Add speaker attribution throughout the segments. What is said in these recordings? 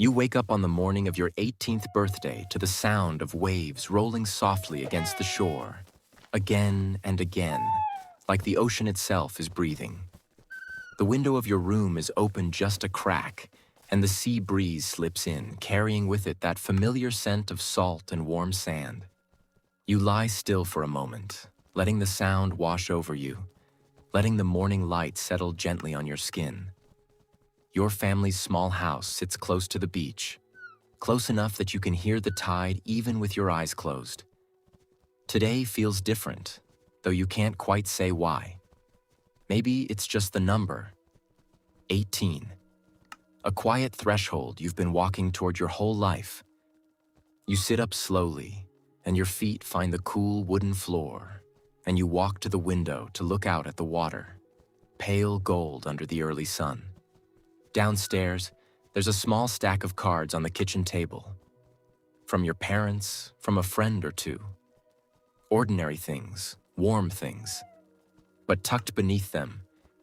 Speaker 1: You wake up on the morning of your 18th birthday to the sound of waves rolling softly against the shore, again and again, like the ocean itself is breathing. The window of your room is open just a crack, and the sea breeze slips in, carrying with it that familiar scent of salt and warm sand. You lie still for a moment, letting the sound wash over you, letting the morning light settle gently on your skin. Your family's small house sits close to the beach, close enough that you can hear the tide even with your eyes closed. Today feels different, though you can't quite say why. Maybe it's just the number, 18. A quiet threshold you've been walking toward your whole life. You sit up slowly, and your feet find the cool wooden floor, and you walk to the window to look out at the water, pale gold under the early sun. Downstairs, there's a small stack of cards on the kitchen table. From your parents, from a friend or two. Ordinary things, warm things. But tucked beneath them,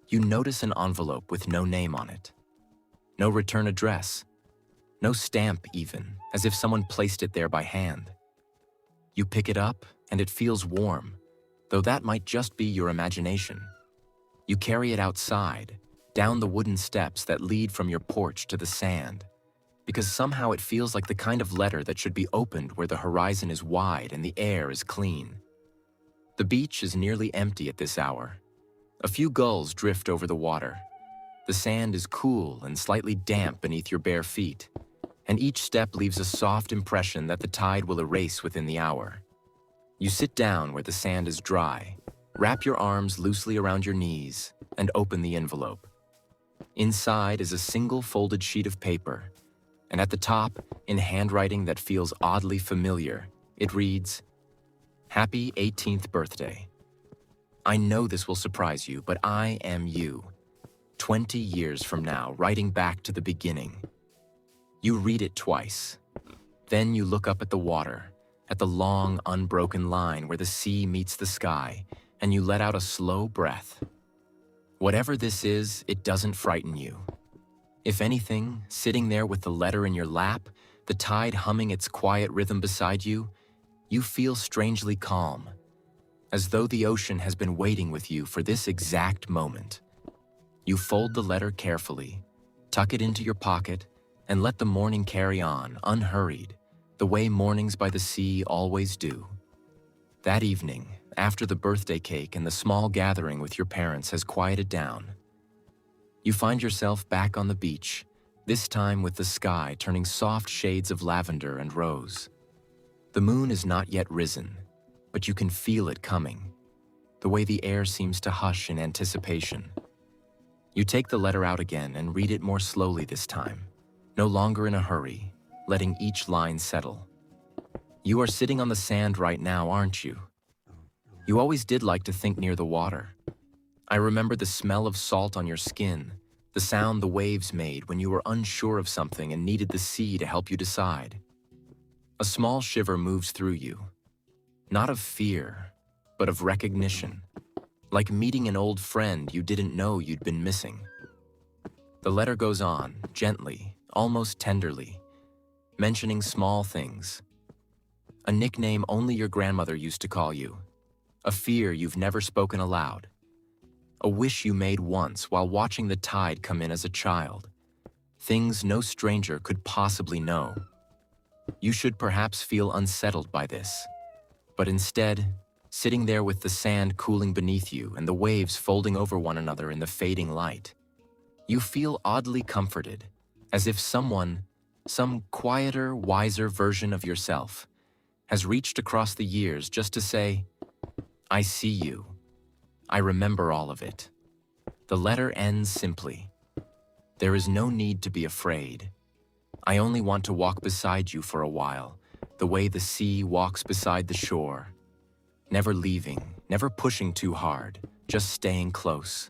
Speaker 1: you notice an envelope with no name on it. No return address. No stamp even, as if someone placed it there by hand. You pick it up, and it feels warm, though that might just be your imagination. You carry it outside, down the wooden steps that lead from your porch to the sand, because somehow it feels like the kind of letter that should be opened where the horizon is wide and the air is clean. The beach is nearly empty at this hour. A few gulls drift over the water. The sand is cool and slightly damp beneath your bare feet, and each step leaves a soft impression that the tide will erase within the hour. You sit down where the sand is dry, wrap your arms loosely around your knees, and open the envelope. Inside is a single folded sheet of paper, and at the top, in handwriting that feels oddly familiar, it reads, "Happy 18th birthday. I know this will surprise you, but I am you. 20 years from now, writing back to the beginning." You read it twice. Then you look up at the water, at the long, unbroken line where the sea meets the sky, and you let out a slow breath. Whatever this is, it doesn't frighten you. If anything, sitting there with the letter in your lap, the tide humming its quiet rhythm beside you, you feel strangely calm, as though the ocean has been waiting with you for this exact moment. You fold the letter carefully, tuck it into your pocket, and let the morning carry on, unhurried, the way mornings by the sea always do. That evening, after the birthday cake and the small gathering with your parents has quieted down, you find yourself back on the beach, this time with the sky turning soft shades of lavender and rose. The moon is not yet risen, but you can feel it coming, the way the air seems to hush in anticipation. You take the letter out again and read it more slowly this time, no longer in a hurry, letting each line settle. You are sitting on the sand right now, aren't you? You always did like to think near the water. I remember the smell of salt on your skin, the sound the waves made when you were unsure of something and needed the sea to help you decide. A small shiver moves through you, not of fear, but of recognition, like meeting an old friend you didn't know you'd been missing. The letter goes on, gently, almost tenderly, mentioning small things. A nickname only your grandmother used to call you. A fear you've never spoken aloud. A wish you made once while watching the tide come in as a child. Things no stranger could possibly know. You should perhaps feel unsettled by this, but instead, sitting there with the sand cooling beneath you and the waves folding over one another in the fading light, you feel oddly comforted, as if someone, some quieter, wiser version of yourself, has reached across the years just to say, "I see you. I remember all of it." The letter ends simply. "There is no need to be afraid. I only want to walk beside you for a while, the way the sea walks beside the shore. Never leaving, never pushing too hard, just staying close."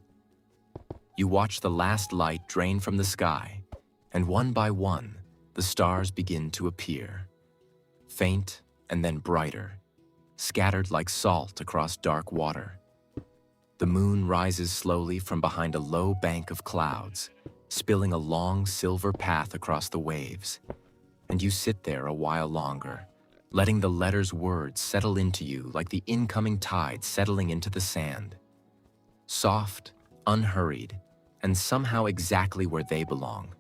Speaker 1: You watch the last light drain from the sky, and one by one, the stars begin to appear. Faint and then brighter, scattered like salt across dark water. The moon rises slowly from behind a low bank of clouds, spilling a long silver path across the waves. And you sit there a while longer, letting the letter's words settle into you like the incoming tide settling into the sand. Soft, unhurried, and somehow exactly where they belong.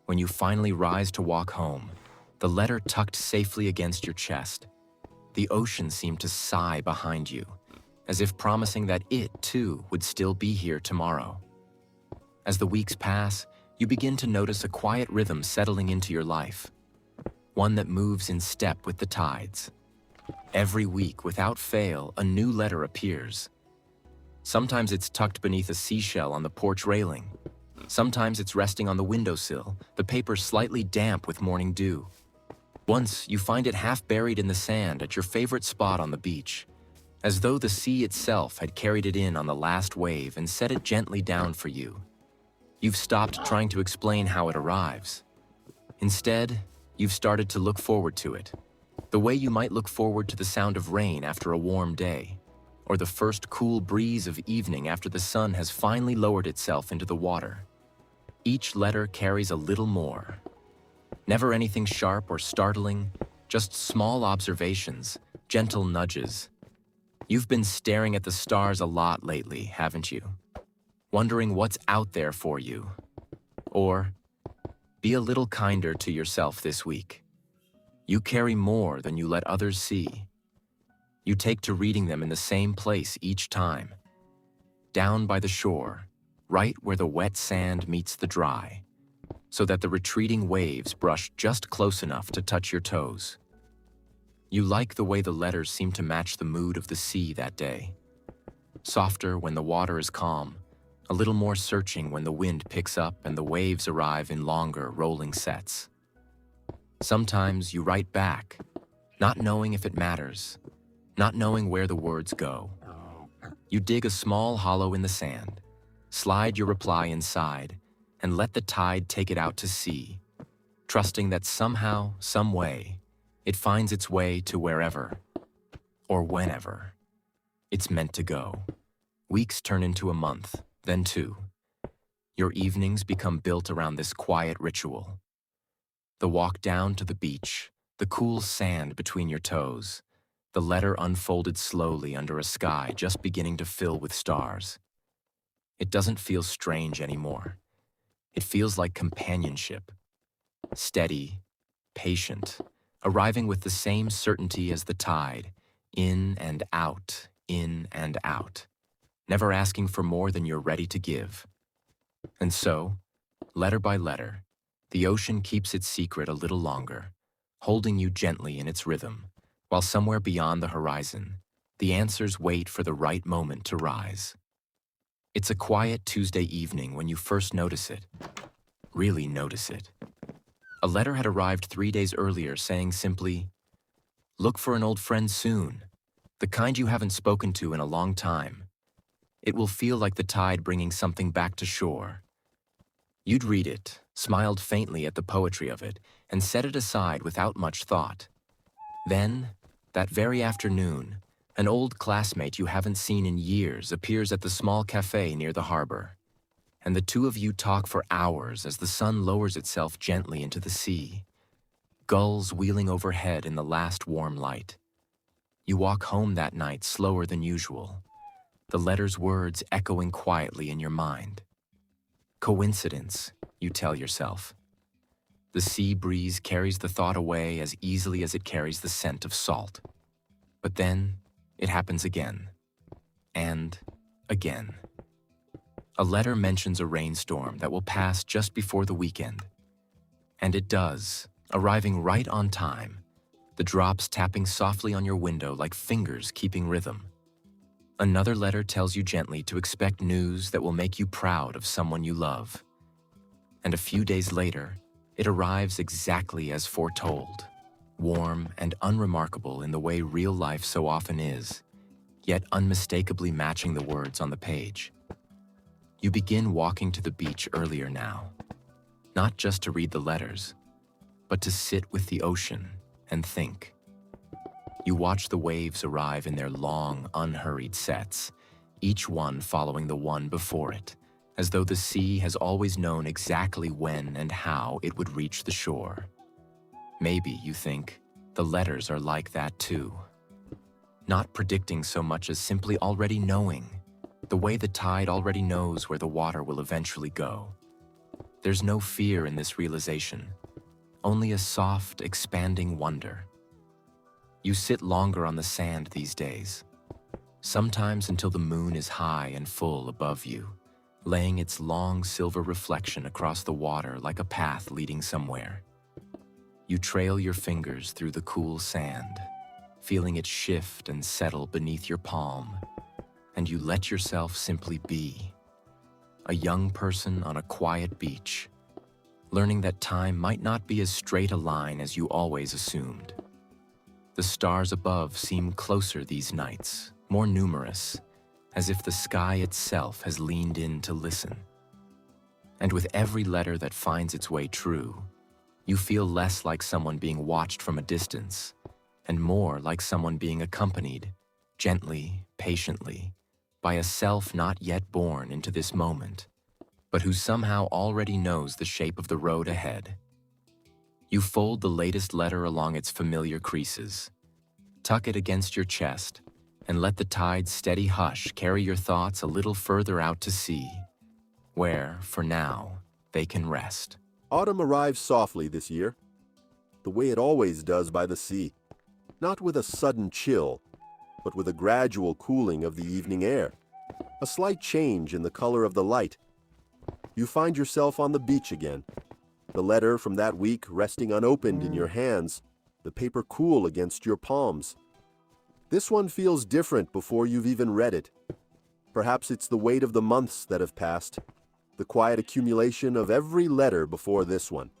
Speaker 1: When you finally rise to walk home, the letter tucked safely against your chest, the ocean seemed to sigh behind you, as if promising that it, too, would still be here tomorrow. As the weeks pass, you begin to notice a quiet rhythm settling into your life, one that moves in step with the tides. Every week, without fail, a new letter appears. Sometimes it's tucked beneath a seashell on the porch railing. Sometimes it's resting on the windowsill, the paper slightly damp with morning dew. Once, you find it half buried in the sand at your favorite spot on the beach, as though the sea itself had carried it in on the last wave and set it gently down for you. You've stopped trying to explain how it arrives. Instead, you've started to look forward to it, the way you might look forward to the sound of rain after a warm day, or the first cool breeze of evening after the sun has finally lowered itself into the water. Each letter carries a little more. Never anything sharp or startling, just small observations, gentle nudges. You've been staring at the stars a lot lately, haven't you? Wondering what's out there for you. Or, be a little kinder to yourself this week. You carry more than you let others see. You take to reading them in the same place each time. Down by the shore, right where the wet sand meets the dry, so that the retreating waves brush just close enough to touch your toes. You like the way the letters seem to match the mood of the sea that day. Softer when the water is calm, a little more searching when the wind picks up and the waves arrive in longer, rolling sets. Sometimes you write back, not knowing if it matters, not knowing where the words go. You dig a small hollow in the sand, slide your reply inside, and let the tide take it out to sea, trusting that somehow, some way, it finds its way to wherever, or whenever, it's meant to go. Weeks turn into a month, then two. Your evenings become built around this quiet ritual. The walk down to the beach, the cool sand between your toes, the letter unfolded slowly under a sky just beginning to fill with stars. It doesn't feel strange anymore. It feels like companionship. Steady, patient, arriving with the same certainty as the tide, in and out, never asking for more than you're ready to give. And so, letter by letter, the ocean keeps its secret a little longer, holding you gently in its rhythm, while somewhere beyond the horizon, the answers wait for the right moment to rise. It's a quiet Tuesday evening when you first notice it. Really notice it. A letter had arrived 3 days earlier saying simply, "Look for an old friend soon, the kind you haven't spoken to in a long time. It will feel like the tide bringing something back to shore." You'd read it, smiled faintly at the poetry of it, and set it aside without much thought. Then, that very afternoon, an old classmate you haven't seen in years appears at the small cafe near the harbor, and the two of you talk for hours as the sun lowers itself gently into the sea, gulls wheeling overhead in the last warm light. You walk home that night slower than usual, the letter's words echoing quietly in your mind. Coincidence, you tell yourself. The sea breeze carries the thought away as easily as it carries the scent of salt. But then, it happens again. And again. A letter mentions a rainstorm that will pass just before the weekend. And it does, arriving right on time, the drops tapping softly on your window like fingers keeping rhythm. Another letter tells you gently to expect news that will make you proud of someone you love. And a few days later, it arrives exactly as foretold, warm and unremarkable in the way real life so often is, yet unmistakably matching the words on the page. You begin walking to the beach earlier now, not just to read the letters, but to sit with the ocean and think. You watch the waves arrive in their long, unhurried sets, each one following the one before it, as though the sea has always known exactly when and how it would reach the shore. Maybe, you think, the letters are like that too. Not predicting so much as simply already knowing, the way the tide already knows where the water will eventually go. There's no fear in this realization, only a soft, expanding wonder. You sit longer on the sand these days, sometimes until the moon is high and full above you, laying its long silver reflection across the water like a path leading somewhere. You trail your fingers through the cool sand, feeling it shift and settle beneath your palm, and you let yourself simply be. A young person on a quiet beach, learning that time might not be as straight a line as you always assumed. The stars above seem closer these nights, more numerous, as if the sky itself has leaned in to listen. And with every letter that finds its way true, you feel less like someone being watched from a distance, and more like someone being accompanied, gently, patiently, by a self not yet born into this moment, but who somehow already knows the shape of the road ahead. You fold the latest letter along its familiar creases, tuck it against your chest, and let the tide's steady hush carry your thoughts a little further out to sea, where, for now, they can rest.
Speaker 2: Autumn arrives softly this year, the way it always does by the sea, not with a sudden chill, but with a gradual cooling of the evening air, a slight change in the color of the light. You find yourself on the beach again, the letter from that week resting unopened in your hands, the paper cool against your palms. This one feels different before you've even read it. Perhaps it's the weight of the months that have passed, the quiet accumulation of every letter before this one.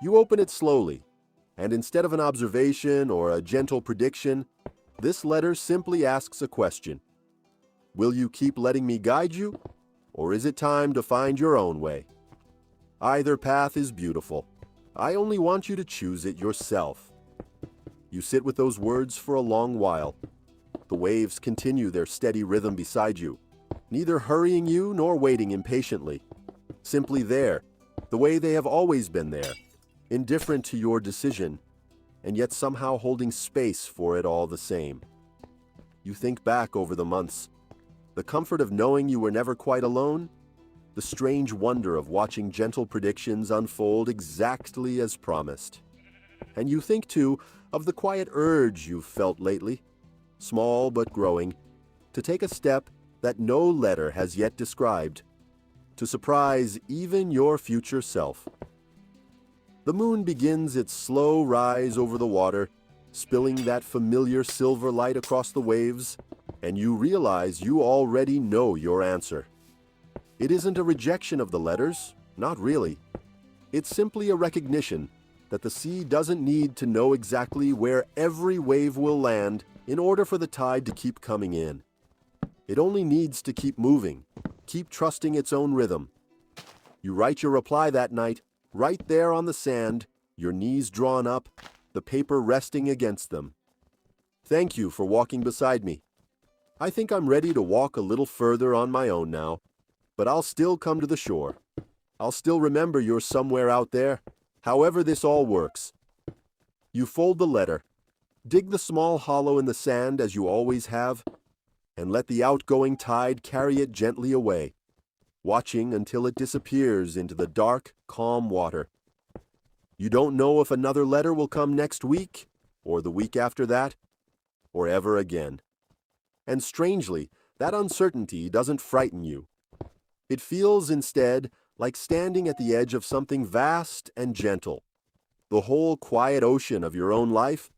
Speaker 2: You open it slowly, and instead of an observation or a gentle prediction, this letter simply asks a question. Will you keep letting me guide you, or is it time to find your own way? Either path is beautiful. I only want you to choose it yourself. You sit with those words for a long while. The waves continue their steady rhythm beside you, neither hurrying you nor waiting impatiently. Simply there, the way they have always been there, indifferent to your decision, and yet somehow holding space for it all the same. You think back over the months, the comfort of knowing you were never quite alone, the strange wonder of watching gentle predictions unfold exactly as promised. And you think, too, of the quiet urge you've felt lately, small but growing, to take a step that no letter has yet described, to surprise even your future self. The moon begins its slow rise over the water, spilling that familiar silver light across the waves, and you realize you already know your answer. It isn't a rejection of the letters, not really. It's simply a recognition that the sea doesn't need to know exactly where every wave will land in order for the tide to keep coming in. It only needs to keep moving, keep trusting its own rhythm. You write your reply that night, right there on the sand, your knees drawn up, the paper resting against them. Thank you for walking beside me. I think I'm ready to walk a little further on my own now, but I'll still come to the shore. I'll still remember you're somewhere out there, however this all works. You fold the letter, dig the small hollow in the sand as you always have, and let the outgoing tide carry it gently away, watching until it disappears into the dark, calm water. You don't know if another letter will come next week, or the week after that, or ever again. And strangely, that uncertainty doesn't frighten you. It feels instead like standing at the edge of something vast and gentle, the whole quiet ocean of your own life,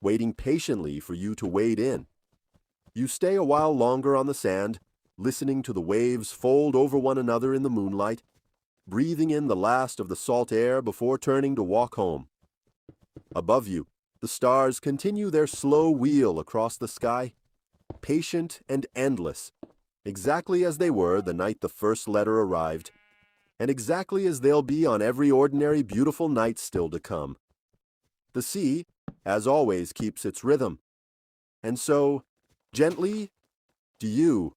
Speaker 2: waiting patiently for you to wade in. You stay a while longer on the sand, listening to the waves fold over one another in the moonlight, breathing in the last of the salt air before turning to walk home. Above you, the stars continue their slow wheel across the sky, patient and endless, exactly as they were the night the first letter arrived, and exactly as they'll be on every ordinary beautiful night still to come. The sea, as always, keeps its rhythm. And so, gently, do you